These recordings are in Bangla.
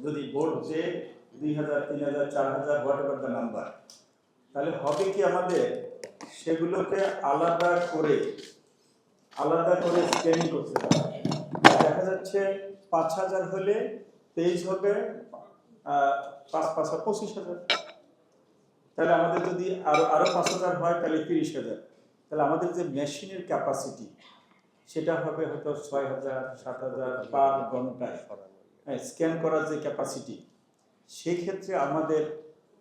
যদি ভোট যে 2000, 3000, 4000 হোয়াট এভার দ্য নাম্বার, তাহলে হবে কি আমাদের সেগুলোকে আলাদা করে স্ক্যানিং করতে হবে। দেখা যাচ্ছে 5000 হলে 23 হবে, 5 5 25,000। তাহলে আমাদের যদি আরো 5000 হয় তাহলে 30,000। তাহলে আমাদের যে মেশিনের ক্যাপাসিটি সেটা হবে হয়তো 6000 7000 পার ঘন্টায়। স্ক্যান করার যে ক্যাপাসিটি, সেক্ষেত্রে আমাদের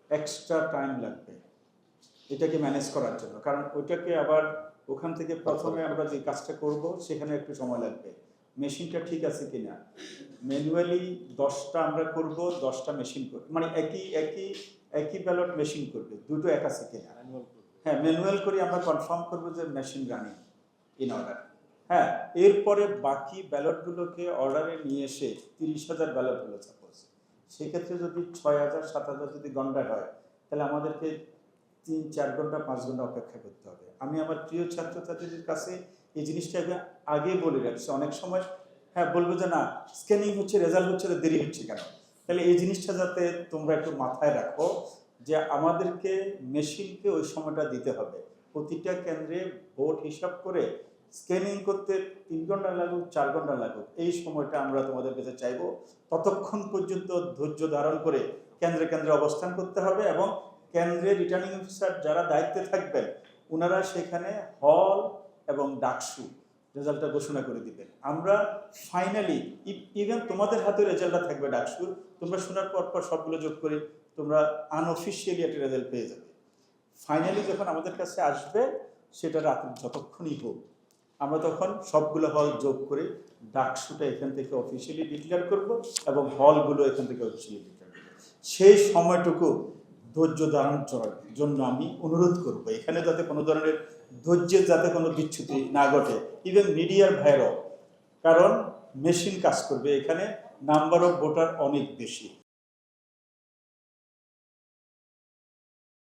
এক্সট্রা টাইম লাগবে এটাকে ম্যানেজ করার জন্য, কারণ ওইটাকে আবার ওখান থেকে প্রথমে আমরা যে কাজটা করব সেখানে একটু সময় লাগবে। মেশিনটা ঠিক আছে কিনা, ম্যানুয়ালি 10টা আমরা করব, 10টা মেশিন করবে, মানে একই ব্যালট মেশিন করবে, দুটো এক আছে কিনা। হ্যাঁ, ম্যানুয়াল করে আমরা কনফার্ম করবো যে মেশিন রানিং ইন অর্ডার। হ্যাঁ, এরপরে বাকি ব্যালটগুলোকে অর্ডারে নিয়ে এসে 30,000 ব্যালট হলো সাপোজ, সেক্ষেত্রে যদি 6000 7000 যদি ঘন্টা হয়, তাহলে আমাদেরকে 3-4 ঘন্টা 5 ঘন্টা অপেক্ষা করতে হবে। আমি আমার প্রিয় ছাত্রছাত্রীদের কাছে এই জিনিসটা আগে বলে রাখছি। অনেক সময় হ্যাঁ বলবো যে না, স্ক্যানিং হচ্ছে, রেজাল্ট হচ্ছে, দেরি হচ্ছে কেন। তাহলে এই জিনিসটা যাতে তোমরা একটু মাথায় রাখো যে আমাদেরকে মেশিনকে ওই সময়টা দিতে হবে। প্রতিটা কেন্দ্রে ভোট হিসাব করে স্ক্যানিং করতে 3 ঘন্টা লাগুক 4 ঘন্টা লাগুক, এই সময়টা আমরা তোমাদের কাছে চাইবো। ততক্ষণ পর্যন্ত ধৈর্য ধারণ করে কেন্দ্রে কেন্দ্রে অবস্থান করতে হবে, এবং কেন্দ্রে রিটার্নিং অফিসার যারা দায়িত্বে থাকবেন ওনারা সেখানে হল এবং ডাকসু রেজাল্টটা ঘোষণা করে দিবেন। আমরা ফাইনালি ইভেন তোমাদের হাতে রেজাল্টটা থাকবে ডাকসুর, তোমরা শোনার পর সবগুলো যোগ করে তোমরা আনঅফিসিয়ালি একটা রেজাল্ট পেয়ে যাবে। ফাইনালি যখন আমাদের কাছে আসবে সেটা রাত যতক্ষণই হোক, আমরা তখন সবগুলো হল যোগ করে ডাকসুটা এখান থেকে অফিসিয়ালি ডিক্লেয়ার করব এবং হলগুলো এখান থেকে অফিসিয়ালি ডিক্লেয়ার করব। সেই সময়টুকু ধৈর্য ধারণ করার জন্য আমি অনুরোধ করব, এখানে যাতে কোনো ধরনের ধৈর্যের যাতে কোনো বিচ্যুতি না ঘটে, ইভেন মিডিয়ার ভাইরাও, কারণ মেশিন কাজ করবে, এখানে নাম্বার অফ ভোটার অনেক বেশি।